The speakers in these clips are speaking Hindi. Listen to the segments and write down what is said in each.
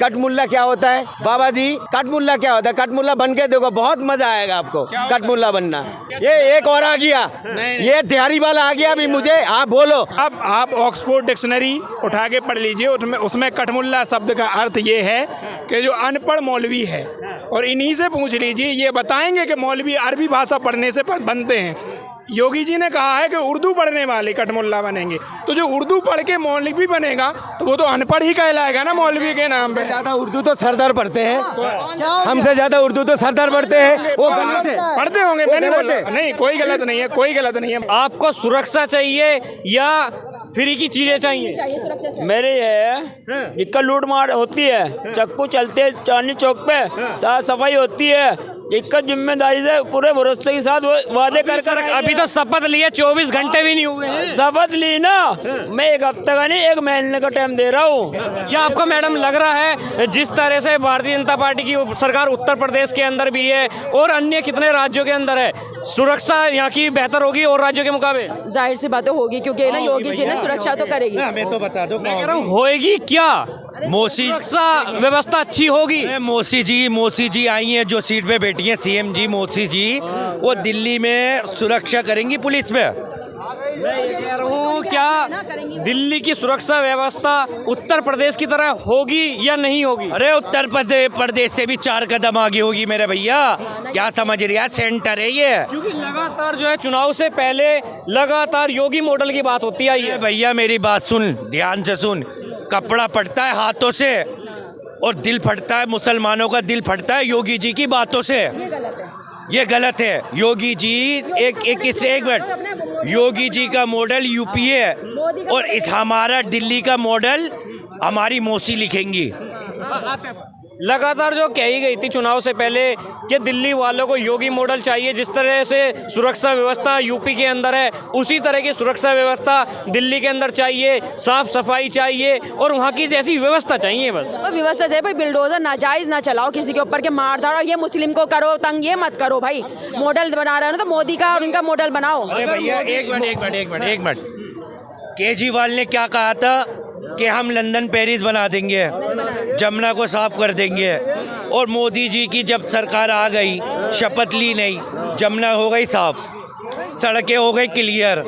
कटमुल्ला क्या होता है बाबा जी, कटमुल्ला क्या होता है? कटमुल्ला बन के देखो, बहुत मजा आएगा आपको कटमुल्ला बनना। ये एक और आ गया, ये तिहारी वाला आ गया अभी मुझे। आप बोलो। अब आप ऑक्सफोर्ड डिक्शनरी उठा के पढ़ लीजिए, उसमें कटमुल्ला शब्द का अर्थ ये है कि जो अनपढ़ मौलवी है, और इन्हीं से पूछ लीजिए, ये बताएंगे कि मौलवी अरबी भाषा पढ़ने से बनते हैं। योगी जी ने कहा है कि उर्दू पढ़ने वाले कटमुल्ला बनेंगे, तो जो उर्दू पढ़ के मौलवी बनेगा तो वो तो अनपढ़ ही कहलाएगा ना मौलवी के नाम पे। ज्यादा उर्दू तो सरदार पढ़ते हैं, हमसे ज्यादा उर्दू तो सरदार पढ़ते हैं। वो गलत है, पढ़ते होंगे, मैंने बोला नहीं, कोई गलत नहीं है, कोई गलत नहीं है। आपको सुरक्षा चाहिए या फ्री की चीजें चाहिए? मेरे ये है जिसका लूट मार होती है, चक्कू चलते हैं चांदनी चौक पे, साफ सफाई होती है, इसका जिम्मेदारी से पूरे भरोसे के साथ वादे कर अभी तो शपथ लिए 24 घंटे भी नहीं हुए हैं। शपथ ली ना, मैं एक हफ्ते का नहीं, 1 महीने का टाइम दे रहा हूँ। क्या आपको मैडम लग रहा है जिस तरह से भारतीय जनता पार्टी की सरकार उत्तर प्रदेश के अंदर भी है और अन्य कितने राज्यों के अंदर है, सुरक्षा यहाँ की बेहतर होगी और राज्यों के मुकाबले? जाहिर सी बातें होगी, क्योंकि ना योगी जी ने सुरक्षा तो करेगी। हमें तो बता दो, होएगी क्या? मौसी सुरक्षा व्यवस्था अच्छी होगी? मौसी जी आई हैं जो सीट पे बैठी हैं, सीएम जी मौसी जी, वो दिल्ली में सुरक्षा करेंगी पुलिस पे। मैं ये कह रहा हूँ, क्या दिल्ली की सुरक्षा व्यवस्था उत्तर प्रदेश की तरह होगी या नहीं होगी? अरे उत्तर प्रदेश से भी 4 कदम आगे होगी मेरे भैया, क्या समझ रही है? सेंटर है ये। क्योंकि लगातार जो है चुनाव से पहले लगातार योगी मॉडल की बात होती आई है। भैया मेरी बात सुन, ध्यान से सुन, कपड़ा फटता है हाथों से और दिल फटता है, मुसलमानों का दिल फटता है योगी जी की बातों से। ये गलत है। योगी जी एक मिनट, योगी जी का मॉडल यूपी है और इस हमारा दिल्ली का मॉडल हमारी मौसी लिखेंगी। लगातार जो कही गई थी चुनाव से पहले कि दिल्ली वालों को योगी मॉडल चाहिए, जिस तरह से सुरक्षा व्यवस्था यूपी के अंदर है उसी तरह की सुरक्षा व्यवस्था दिल्ली के अंदर चाहिए, साफ सफाई चाहिए और वहाँ की जैसी व्यवस्था चाहिए। बस व्यवस्था चाहिए भाई, बिल्डोजर नाजायज ना चलाओ किसी के ऊपर के मार धाड़, ये मुस्लिम को करो तंग, ये मत करो भाई। मॉडल बना रहे हो ना तो मोदी का और इनका मॉडल बनाओ। अरे भैया एक मिनट, केजरीवाल ने क्या कहा था कि हम लंदन पेरिस बना देंगे, जमुना को साफ कर देंगे, और मोदी जी की जब सरकार आ गई, शपथ ली नहीं, जमुना हो गई साफ, सड़कें हो गई क्लियर,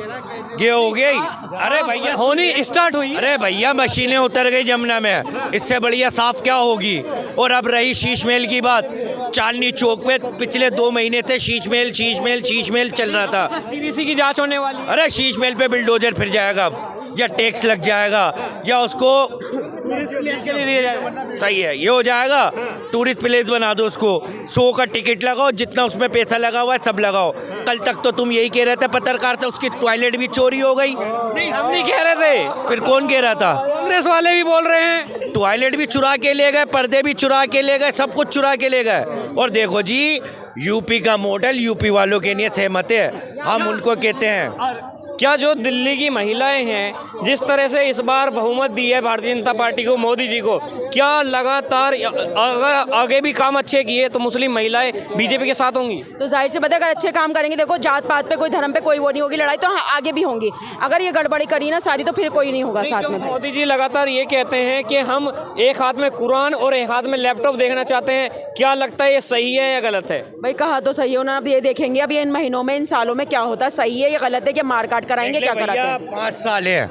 ये हो गई। अरे भैया होनी स्टार्ट हुई। अरे भैया मशीनें उतर गई जमुना में, इससे बढ़िया साफ क्या होगी? और अब रही शीश महल की बात, चांदनी चौक पे पिछले 2 महीने से शीश महल चल रहा था। सीबीसी की जांच होने वाली। अरे शीश महल पे बिल्डोजर फिर जाएगा या टैक्स लग जाएगा या उसको टूरिस्ट प्लेस के लिए दिया जाएगा। सही है, ये हो जाएगा, टूरिस्ट प्लेस बना दो उसको, 100 का टिकट लगाओ, जितना उसमें पैसा लगा हुआ है सब लगाओ। कल तक तो तुम यही कह रहे थे पत्रकार था उसकी टॉयलेट भी चोरी हो गई। नहीं, हम नहीं कह रहे थे। फिर कौन कह रहा था? कांग्रेस वाले भी बोल रहे हैं। टॉयलेट भी चुरा के ले गए, पर्दे भी चुरा के ले गए, सब कुछ चुरा के ले गए। और देखो जी, यूपी का मॉडल यूपी वालों के लिए सहमत है, हम उनको कहते हैं। क्या जो दिल्ली की महिलाएं हैं, जिस तरह से इस बार बहुमत दी है भारतीय जनता पार्टी को, मोदी जी को, क्या लगातार अगर आगे भी काम अच्छे किए तो मुस्लिम महिलाएं बीजेपी के साथ होंगी? तो जाहिर से अगर अच्छे काम करेंगे, देखो जात पात पे कोई धर्म पे कोई वो नहीं होगी लड़ाई, तो आगे भी होंगी। अगर ये गड़बड़ी करी ना सारी, तो फिर कोई नहीं होगा साथ में। मोदी जी लगातार ये कहते हैं कि हम एक हाथ में कुरान और एक हाथ में लैपटॉप देखना चाहते हैं, क्या लगता है ये सही है या गलत है? भाई कहा तो सही हो ना, अब ये देखेंगे अब ये इन महीनों में, इन सालों में क्या होता है, सही है या गलत है, कि मार काट कराएंगे, क्या कराते हैं। 5 साल है,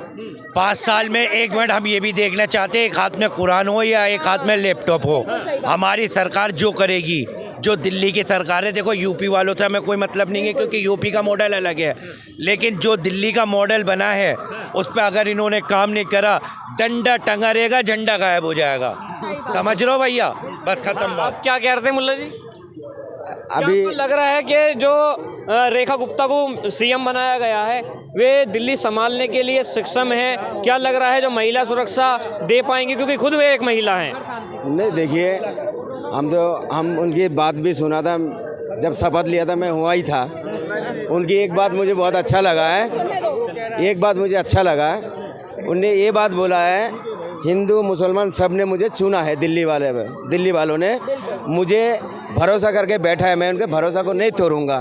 5 साल में 1 मिनट हम ये भी देखना चाहते हैं, एक हाथ में कुरान हो या एक हाथ में लैपटॉप हो। हमारी सरकार जो करेगी, जो दिल्ली की सरकार है, देखो यूपी वालों से हमें कोई मतलब नहीं है क्योंकि यूपी का मॉडल अलग है, लेकिन जो दिल्ली का मॉडल बना है उस पर अगर इन्होंने काम नहीं करा, डंडा टंगा रहेगा, झंडा गायब हो जाएगा। समझ लो भैया, बस खत्म बात। क्या कह रहे थे मुल्ला जी? अभी लग रहा है कि जो रेखा गुप्ता को सीएम बनाया गया है वे दिल्ली संभालने के लिए सक्षम है? क्या लग रहा है जो महिला सुरक्षा दे पाएंगे, क्योंकि खुद वे एक महिला हैं? नहीं, देखिए, हम उनकी बात भी सुना था, जब शपथ लिया था मैं हुआ ही था। उनकी एक बात मुझे बहुत अच्छा लगा है, उनने ये बात बोला है, हिंदू मुसलमान सब ने मुझे चुना है, दिल्ली वालों ने मुझे भरोसा करके बैठा है, मैं उनके भरोसा को नहीं तोड़ूंगा।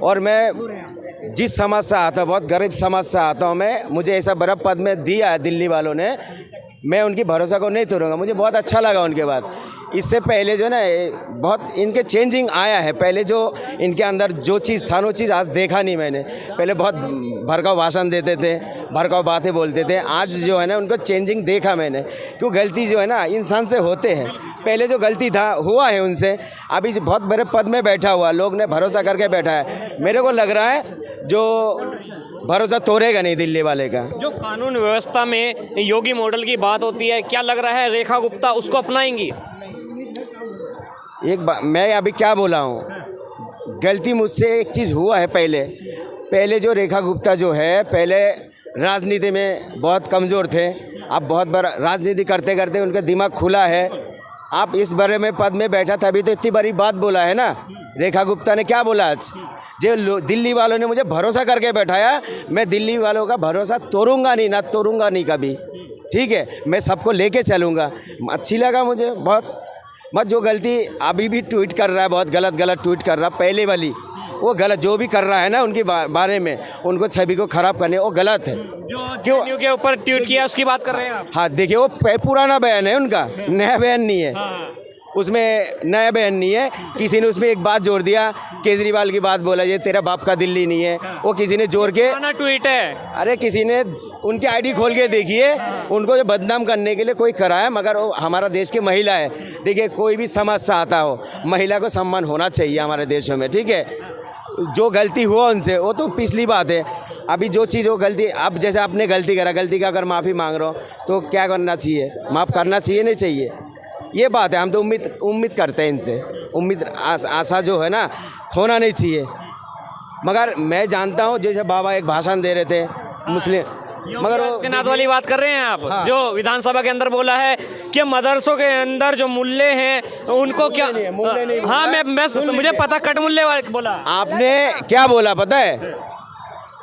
और मैं जिस समाज से आता, बहुत गरीब समाज से आता हूँ मैं, मुझे ऐसा बड़ा पद में दिया है दिल्ली वालों ने, मैं उनकी भरोसा को नहीं तोड़ूंगा। मुझे बहुत अच्छा लगा उनके बात। इससे पहले जो है ना बहुत इनके चेंजिंग आया है। पहले जो इनके अंदर जो चीज़ था वो चीज़ आज देखा नहीं मैंने। पहले बहुत भड़काऊ भाषण देते थे, भड़काऊ बातें बोलते थे। आज जो है ना उनको चेंजिंग देखा मैंने। क्यों गलती जो है ना इंसान से होते हैं। पहले जो गलती था हुआ है उनसे, अभी जो बहुत बड़े पद में बैठा हुआ लोग ने भरोसा करके बैठा है। मेरे को लग रहा है जो भरोसा तोड़ेगा नहीं दिल्ली वाले का। जो कानून व्यवस्था में योगी मॉडल की बात होती है, क्या लग रहा है रेखा गुप्ता उसको अपनाएंगी? एक बात मैं अभी क्या बोला हूँ, गलती मुझसे एक चीज़ हुआ है। पहले जो रेखा गुप्ता जो है पहले राजनीति में बहुत कमज़ोर थे। अब बहुत बड़ा राजनीति करते करते उनका दिमाग खुला है। आप इस बड़े में पद में बैठा तभी तो इतनी बड़ी बात बोला है ना। रेखा गुप्ता ने क्या बोला आज, जो दिल्ली वालों ने मुझे भरोसा करके बैठाया, मैं दिल्ली वालों का भरोसा तोड़ूंगा नहीं कभी। ठीक है, मैं सबको लेके चलूँगा। अच्छी लगा मुझे बहुत। मत जो गलती अभी भी ट्वीट कर रहा है, बहुत गलत ट्वीट कर रहा है, पहले वाली वो गलत जो भी कर रहा है ना उनके बारे में, उनको छवि को ख़राब करने, वो गलत है। जो क्यों के ऊपर ट्वीट किया उसकी बात कर रहे हैं आप? हाँ देखिए, वो पुराना बयान है उनका, नया बयान नहीं है। उसमें नया बयान नहीं है। किसी ने उसमें एक बात जोड़ दिया, केजरीवाल की बात बोला, ये तेरा बाप का दिल्ली नहीं है, वो किसी ने जोड़ के ट्वीट है। अरे किसी ने उनकी आईडी खोल के देखिए, उनको जो बदनाम करने के लिए कोई कराया, मगर वो हमारा देश की महिला है। देखिए, कोई भी समाज से आता हो, महिला को सम्मान होना चाहिए हमारे देशों में। ठीक है, जो गलती हुआ उनसे वो तो पिछली बात है। अभी जो चीज़ वो गलती, अब जैसे आपने गलती करा, गलती का अगर माफ़ी मांग रहे हो तो क्या करना चाहिए, माफ़ करना चाहिए नहीं चाहिए, ये बात है। हम तो उम्मीद करते हैं इनसे, आशा जो है ना खोना नहीं चाहिए। मगर मैं जानता हूँ जैसे बाबा एक भाषण दे रहे थे मुस्लिम, मगर वो आदित्यनाथ वाली बात कर रहे हैं आप। हाँ। जो विधानसभा के अंदर बोला है कि मदरसों के अंदर जो मुल्ले हैं उनको क्या, हाँ मैं मुझे पता, कट मुल्ले वाले बोला। आपने क्या बोला पता है,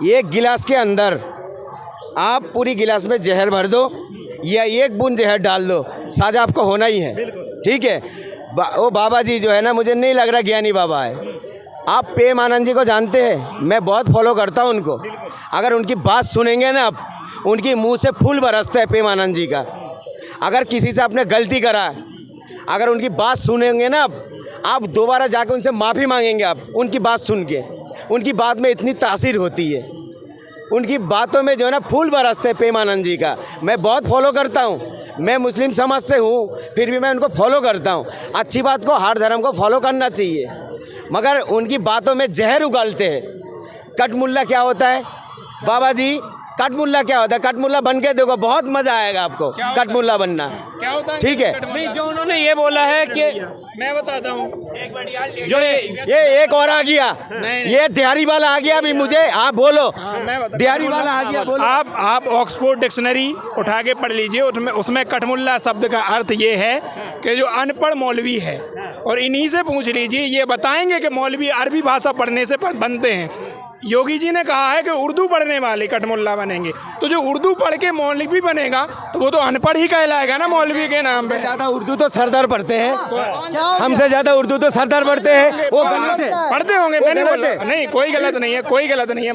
एक गिलास के अंदर आप पूरी गिलास में जहर भर दो या एक बूंद जहर डाल दो, साजा आपको होना ही है। ठीक है, वो बाबा जी जो है ना, मुझे नहीं लग रहा ज्ञानी बाबा है। आप प्रेम आनंद जी को जानते हैं, मैं बहुत फॉलो करता हूं उनको। अगर उनकी बात सुनेंगे ना आप, उनकी मुंह से फूल बरसता है प्रेम आनंद जी का। अगर किसी से आपने गलती करा, अगर उनकी बात सुनेंगे ना आप दोबारा जाकर उनसे माफ़ी मांगेंगे। आप उनकी बात सुन के, उनकी बात में इतनी तासीर होती है, उनकी बातों में जो है ना फूल बरसते हैं प्रेम आनंद जी का। मैं बहुत फॉलो करता हूँ, मैं मुस्लिम समाज से हूँ, फिर भी मैं उनको फॉलो करता हूँ। अच्छी बात को, हर धर्म को फॉलो करना चाहिए, मगर उनकी बातों में जहर उगलते हैं। कटमुल्ला क्या होता है बाबा जी, कटमुल्ला क्या होता है? कटमुल्ला बन के देखो, बहुत मजा आएगा आपको कटमुल्ला बनना। क्या होता है? ठीक है, नहीं, जो उन्होंने ये बोला है कि मैं बताता हूँ, जो ये एक और आ गया, ये दिहाड़ी वाला आ गया अभी मुझे। हाँ बोलो, दिहाड़ी वाला आ गया, बोलो। आप ऑक्सफोर्ड डिक्शनरी उठा के पढ़ लीजिए, उसमें कटमुल्ला शब्द का अर्थ ये है कि जो अनपढ़ मौलवी है। और इन्हीं से पूछ लीजिए, ये बताएंगे कि मौलवी अरबी भाषा पढ़ने से बनते हैं। योगी जी ने कहा है कि उर्दू पढ़ने वाले कटमुल्ला बनेंगे, तो जो उर्दू पढ़ के मौलवी बनेगा तो वो तो अनपढ़ ही कहलाएगा ना मौलवी के नाम पे। ज़्यादा उर्दू तो सरदार पढ़ते हैं, हमसे ज़्यादा उर्दू तो सरदार पढ़ते हैं। वो गलत है, पढ़ते होंगे, मैंने बोला नहीं, कोई गलत नहीं है, कोई गलत नहीं है।